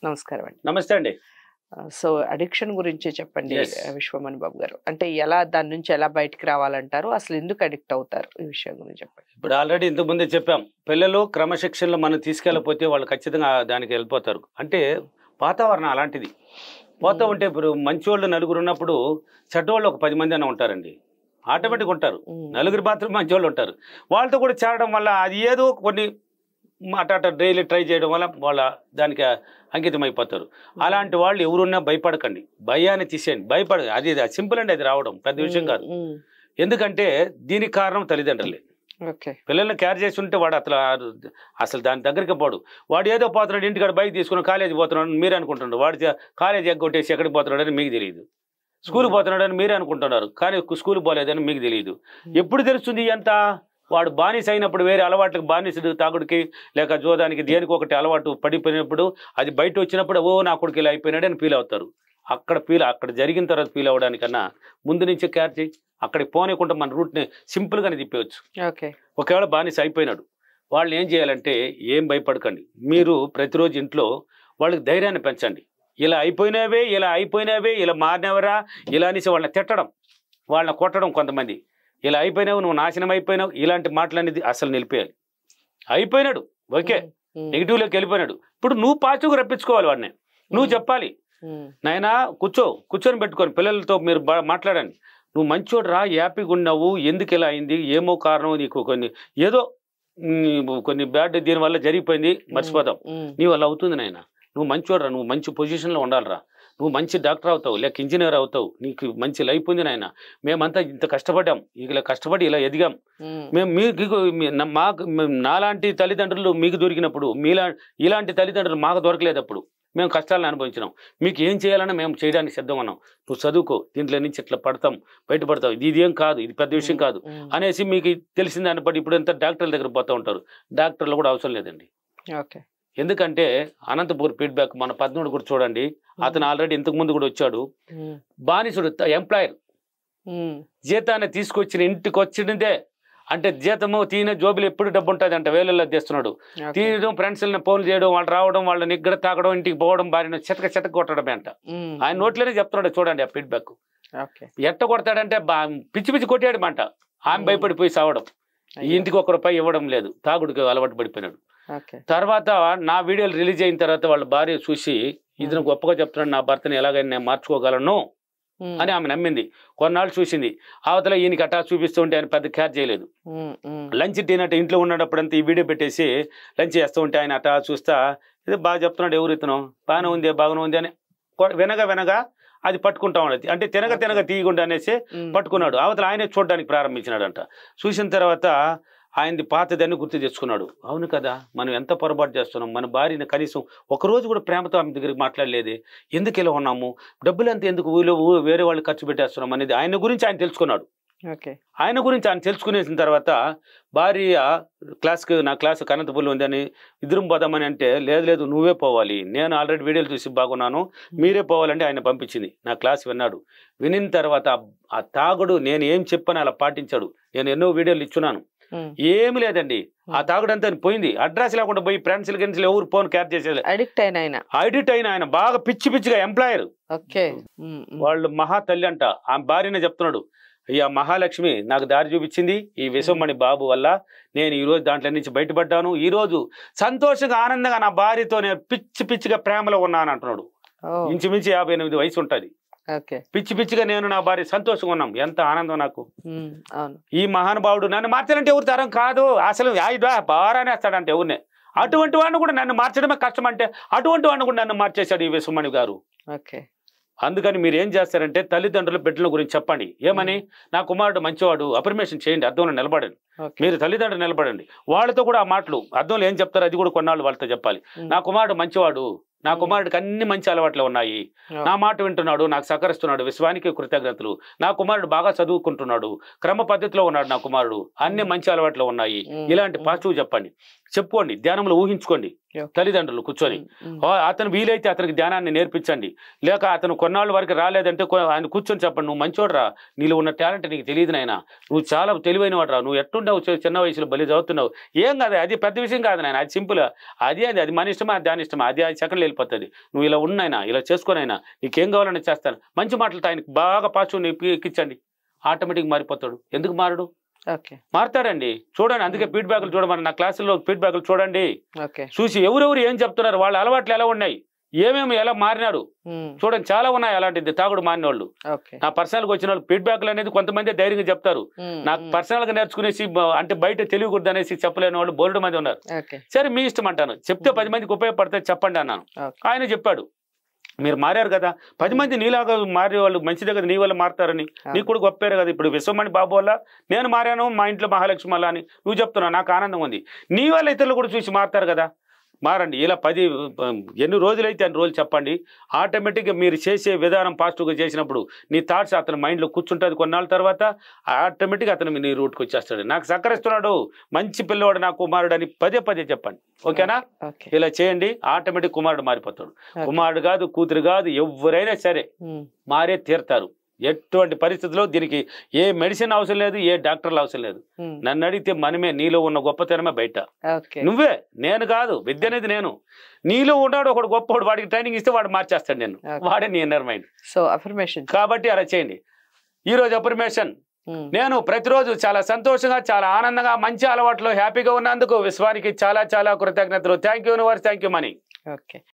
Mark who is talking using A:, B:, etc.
A: నమస్కారం అండి.
B: నమస్తే అండి.
A: సో అడిక్షన్ గురించి చెప్పండి
B: Yes.
A: విశ్వమణి బాబు గారు. అంటే దాని నుంచి ఎలా బయటికి రావాలంటారు? అసలు ఎందుకు అడిక్ట్ అవుతారు? ఈ విషయం గురించి చెప్పండి.
B: ఇప్పుడు ఆల్రెడీ ఇంతకుముందే చెప్పాం, పిల్లలు క్రమశిక్షణలో మనం తీసుకెళ్ళకపోతే వాళ్ళు ఖచ్చితంగా దానికి వెళ్ళిపోతారు. అంటే వాతావరణం అలాంటిది. పోతా ఉంటే ఇప్పుడు మంచివాళ్ళు నలుగురు ఉన్నప్పుడు చెడ్డవాళ్ళు ఒక 10 మంది అన్న ఉంటారండి. ఆటోమేటిక్గా ఉంటారు. నలుగురు మాత్రం మంచివాళ్ళు ఉంటారు. వాళ్ళతో కూడా చేరడం వల్ల అది ఏదో కొన్ని అట డైలీ ట్రై చేయడం వల్ల వాళ్ళ దానికి అంకితం అయిపోతారు. అలాంటి వాళ్ళు ఎవరున్నా భయపడకండి, భయాన్ని తీసేయండి. అది సింపుల్ అండి, అది రావడం పెద్ద విషయం కాదు. ఎందుకంటే దీనికి కారణం తల్లిదండ్రులే. పిల్లల్ని కేర్ చేసి ఉంటే వాడు అసలు దాని దగ్గరికి పోడు. వాడు ఏదో పోతున్నాడు, ఇంటికాడ బైక్ తీసుకుని కాలేజీ పోతున్నాడు మీరు అనుకుంటున్నారు. వాడు కాలేజీ ఎగ్గొట్టేసి ఎక్కడికి పోతున్నాడని మీకు తెలియదు. స్కూల్కి పోతున్నాడని మీరే అనుకుంటున్నారు, కానీ స్కూల్కి పోలేదని మీకు తెలియదు. ఎప్పుడు తెలుస్తుంది ఎంత? వాడు బానిస అయినప్పుడు, వేరే అలవాట్లకు బానిసడు, తాగుడికి లేక జోదానికి దేనికి ఒకటి అలవాటు పడిపోయినప్పుడు, అది బయట వచ్చినప్పుడు ఓ నా కొడుకు ఇలా అయిపోయినాడని ఫీల్ అవుతారు. అక్కడ జరిగిన తర్వాత ఫీల్ అవ్వడానికన్నా ముందు నుంచే కేర్ చేయి. అక్కడికి పోనీకుండా మన రూట్ని సింపుల్గానే తిప్పేయచ్చు. ఒకవేళ బానిస అయిపోయినాడు, వాళ్ళని ఏం చేయాలంటే ఏం భయపడకండి. మీరు ప్రతిరోజు ఇంట్లో వాళ్ళకి ధైర్యాన్ని పెంచండి. ఇలా అయిపోయినావే, ఇలా మారినవరా, ఇలా అనేసి వాళ్ళని తిట్టడం, వాళ్ళని కొట్టడం. కొంతమంది ఇలా అయిపోయినావు, నువ్వు నాశనం అయిపోయినావు, ఇలాంటి మాటలనేది అసలు నిలిపేయాలి. అయిపోయినాడు, ఓకే, నెగిటివ్లోకి వెళ్ళిపోయినాడు. ఇప్పుడు నువ్వు పాజిటివ్గా రప్పించుకోవాలి వాడిని. నువ్వు చెప్పాలి, నాయనా కూర్చొని పెట్టుకొని పిల్లలతో మీరు మాట్లాడండి. నువ్వు మంచోడు రా, హ్యాపీగా ఉన్నావు, ఎందుకు ఇలా అయింది, ఏమో కారణం నీకు కొన్ని బ్యాడ్ దీనివల్ల జరిగిపోయింది, మర్చిపోతావు. నీ వల్ల అవుతుంది నాయన, నువ్వు మంచోడు రా, నువ్వు మంచి పొజిషన్లో ఉండాలిరా, నువ్వు మంచి డాక్టర్ అవుతావు, లేక ఇంజనీర్ అవుతావు, నీకు మంచి లైఫ్ ఉంది నాయన, మేమంతా ఇంత కష్టపడ్డాం, ఇలా కష్టపడి ఇలా ఎదిగాం, మేము నాలాంటి తల్లిదండ్రులు మీకు దొరికినప్పుడు, ఇలాంటి తల్లిదండ్రులు మాకు దొరకలేదప్పుడు మేము కష్టాలను అనుభవించినాం, మీకు ఏం చేయాలన్నా మేము చేయడానికి సిద్ధంగా ఉన్నాం, నువ్వు చదువుకో, దీంట్లో నుంచి ఇట్లా బయటపడతావు, ఇది ఏం కాదు, ఇది పెద్ద విషయం కాదు అనేసి మీకు తెలిసిన దాన్ని బట్టి ఇప్పుడు ఎంత డాక్టర్ల దగ్గర పోతూ ఉంటారు. డాక్టర్లు కూడా అవసరం లేదండి. ఎందుకంటే అనంతపూర్ ఫీడ్బ్యాక్ మన 13 కూడా చూడండి, అతను ఆల్రెడీ ఇంతకు ముందు కూడా వచ్చాడు. బానిసుడు ఎంప్లాయర్ జీతాన్ని తీసుకొచ్చిన ఇంటికి వచ్చినదే అంటే జీతము తీన జోబులు ఎప్పుడు డబ్బు ఉంటుంది అంట, వేలల్లో తెస్తున్నాడు. తీయడం, ఫ్రెండ్స్ని ఫోన్ చేయడం, వాళ్ళు రావడం, వాళ్ళని నిగ్గర తాగడం, ఇంటికి పోవడం, భార్యను చితక కొట్టడమే అంట. ఆయన నోట్లోనే చెప్తున్నాడు. చూడండి ఆ ఫీడ్బ్యాక్ ఎట్ట కొడతాడంటే పిచ్చి కొట్టాడు అంట. ఆమె భయపడిపోయి సావడం, ఇంటికి ₹1 ఇవ్వడం లేదు, తాగుడికి అలవాటు పడిపోయినాడు. తర్వాత నా వీడియోలు రిలీజ్ అయిన తర్వాత వాళ్ళ భార్య చూసి ఇతను గొప్పగా చెప్తున్నాడు, నా భర్తని ఎలాగైనా నేను మార్చుకోగలను అని ఆమె నమ్మింది. కొన్నాళ్ళు చూసింది. అవతల ఈయనకి అటా చూపిస్తూ ఉంటే ఆయన పెద్ద కేర్ చేయలేదు. లంచ్ తినట్టు ఇంట్లో ఉన్నప్పుడంతా ఈ వీడియో పెట్టేసి లంచ్ చేస్తూ ఉంటే ఆయన అటా చూస్తా, ఇది బాగా చెప్తున్నాడు, ఎవరు ఇతను బాగానే ఉంది అని వినగా అది పట్టుకుంటా ఉన్నది. అంటే తినగ తీయకుండా అనేసి పట్టుకున్నాడు. అవతల ఆయనే చూడడానికి ప్రారంభించినాడంట. చూసిన తర్వాత ఆయనది పాతదాన్ని గుర్తు తెచ్చుకున్నాడు. అవును కదా, మనం ఎంత పొరపాటు చేస్తున్నాం, మన భార్యని కనీసం ఒకరోజు కూడా ప్రేమతో ఆమె దగ్గరికి మాట్లాడలేదే, ఎందుకు ఇలా ఉన్నాము, డబ్బులు అంతా ఎందుకు వేరే వాళ్ళు ఖర్చు పెట్టేస్తున్నాం అనేది ఆయన గురించి ఆయన తెలుసుకున్నాడు. ఆయన గురించి ఆయన తెలుసుకునేసిన తర్వాత భార్య నా క్లాస్ అనంతపూర్లో ఉందని ఇద్దరం పోదామని అంటే, లేదు నువ్వే పోవాలి, నేను ఆల్రెడీ వీడియోలు చూసి బాగున్నాను, మీరే పోవాలంటే ఆయన పంపించింది. నా క్లాస్ విన్నాడు. వినిన తర్వాత ఆ తాగుడు నేను ఏం చెప్పాను అలా పాటించాడు. నేను ఎన్నో వీడియోలు ఇచ్చున్నాను, ఏమి లేదండి, ఆ తాగుడంతా పోయింది. అడ్రస్ లేకుండా పోయి ఫ్రెండ్స్ ఎవరు ఫోన్ క్యార్ చేసేది. అడిక్ట్ అయిన ఆయన బాగా పిచ్చిగా ఎంప్లాయర్. వాళ్ళు మహా తల్లి అంట. ఆ భార్యనే చెప్తున్నాడు, అయ్యా మహాలక్ష్మి నాకు దారి చూపించింది, ఈ విశ్వమణి బాబు వల్ల నేను ఈ రోజు దాంట్లో నుంచి బయటపడ్డాను, ఈ రోజు సంతోషంగా ఆనందంగా నా భార్యతో నేను పిచ్చిగా ప్రేమలో ఉన్నాను అంటున్నాడు. ఇంచుమించు 58 వయసు ఉంటుంది. పిచ్చిగా నేను నా భార్య సంతోషంగా ఉన్నాం, ఎంత ఆనందం నాకు. ఈ మహానుభావుడు నన్ను మార్చాలంటే ఎవరు తరం కాదు, అసలు బారానేస్తాడంటే ఎవరినే. అటువంటి వాడిని కూడా నన్ను మార్చడమే కష్టం అంటే, అటువంటి వాడిని కూడా నన్ను మార్చేశాడు ఈ విశ్వమణి గారు. అందుకని మీరు ఏం చేస్తారంటే తల్లిదండ్రుల బిడ్డల గురించి చెప్పండి. ఏమని, నా కుమారుడు మంచివాడు, అఫర్మేషన్ చేయండి, అర్థంలో నిలబడండి. మీరు తల్లిదండ్రులు నిలబడండి. వాళ్ళతో కూడా ఆ మాటలు అర్థంలో ఏం చెప్తారో అది కూడా కొన్నాళ్ళు వాళ్ళతో చెప్పాలి. నా కుమారుడు మంచివాడు, నా కుమారుడికి అన్ని మంచి అలవాట్లు ఉన్నాయి, నా మాట వింటున్నాడు, నాకు సహకరిస్తున్నాడు, విశ్వానికి కృతజ్ఞతలు, నా కుమారుడు బాగా చదువుకుంటున్నాడు, క్రమ పద్ధతిలో ఉన్నాడు, నా కుమారుడు అన్ని మంచి అలవాట్లు ఉన్నాయి, ఇలాంటి పాజిటివ్ చెప్పండి. చెప్పుకోండి, ధ్యానంలో ఊహించుకోండి. తల్లిదండ్రులు కూర్చొని అతను వీలైతే అతనికి ధ్యానాన్ని నేర్పించండి. లేక అతను కొన్నాళ్ళ వరకు రాలేదంటే ఆయన కూర్చొని చెప్పండి, నువ్వు మంచోడరా, నీలో ఉన్న టాలెంట్ నీకు తెలియదు నాయన, నువ్వు చాలా తెలివైన వాడురా, నువ్వు ఎట్టుండవు, చిన్న వయసులో బలి చదువుతున్నావు, ఏం కాదు, అది పెద్ద విషయం కాదు నాయన, అది సింపుల్, అది మన ఇష్టమా దాని ఇష్టమా, అది సెకండ్ వెళ్ళిపోతుంది. నువ్వు ఇలా ఉన్నాయినా, ఇలా చేసుకునైనా, నీకేం కావాలని చేస్తాను, మంచి మాటలతో ఆయనకి బాగా పాజిటివ్ ఎక్కించండి, ఆటోమేటిక్ మారిపోతాడు. ఎందుకు మారడు? మారుతాడండి. చూడండి, అందుకే ఫీడ్బ్యాక్లు చూడమని, నా క్లాసుల్లో ఫీడ్బ్యాక్లు చూడండి, చూసి ఎవరెవరు ఏం చెప్తున్నారు, వాళ్ళ అలవాట్లు ఎలా ఉన్నాయి, ఏమేమి ఎలా మారినారు చూడండి. చాలా ఉన్నాయి అలాంటిది, తాగుడు మారిన వాళ్ళు. నా పర్సనల్ గా వచ్చిన వాళ్ళు ఫీడ్బ్యాక్లు అనేది కొంతమంది ధైర్యంగా చెప్తారు. నాకు పర్సనల్ గా నేర్చుకునేసి అంటే బయట తెలియకూడదు అనేసి చెప్పలేని వాళ్ళు బోల్డ్ మంది ఉన్నారు. సరే మీ ఇష్టం అంటాను, చెప్తే 10 మందికి ఉపయోగపడితే చెప్పండి అన్నాను. ఆయన చెప్పాడు, మీరు మారారు కదా, 10 మంది నీలాగా మారే వాళ్ళు మంచిదే కదా, నీ వల్ల మారుతారని, నీకు కూడా గొప్పేరు కదా. ఇప్పుడు విశ్వమణి బాబు వల్ల నేను మారాను, మా ఇంట్లో మహాలక్ష్మి వల్ల అని నువ్వు చెప్తున్నావు, నాకు ఆనందం ఉంది. నీ వల్ల ఇతరులు కూడా చూసి మారుతారు కదా, మారండి. ఇలా 10 ఎన్ని రోజులైతే అన్ని రోజులు చెప్పండి. ఆటోమేటిక్గా మీరు చేసే విధానం పాజిటివ్గా చేసినప్పుడు నీ థాట్స్ అతని మైండ్లో కూర్చుంటుంది. కొన్నాళ్ళ తర్వాత ఆటోమేటిక్గా అతను నీ రూట్కి వచ్చేస్తాడు. నాకు సహకరిస్తున్నాడు, మంచి పిల్లవాడు నా కుమారుడు అని పదే పదే చెప్పండి. ఓకేనా? ఇలా చేయండి, ఆటోమేటిక్ కుమారుడు మారిపోతాడు. కుమారుడు కాదు, కూతురు కాదు, ఎవరైనా సరే మారే తీరుతారు. ఎటువంటి పరిస్థితుల్లో దీనికి ఏ మెడిసిన్ అవసరం లేదు, ఏ డాక్టర్లు అవసరం లేదు. నన్ను అడిగితే మనమే, నీలో ఉన్న గొప్పతనమే బయట. నువ్వే, నేను కాదు. విద్య అనేది నేను. నీలో ఉన్నాడు ఒకడు గొప్పవాడు, వాడికి ట్రైనింగ్ ఇస్తే వాడు మార్చేస్తాడు. నేను వాడే నీ ఇన్నర్ మైండ్.
A: సో అఫర్మేషన్
B: కాబట్టి అలా చేయండి. ఈ రోజు అఫర్మేషన్, నేను ప్రతిరోజు చాలా సంతోషంగా, చాలా ఆనందంగా, మంచి అలవాట్లో హ్యాపీగా ఉన్నందుకు విశ్వానికి చాలా చాలా కృతజ్ఞతలు. Thank you universe, thank you money.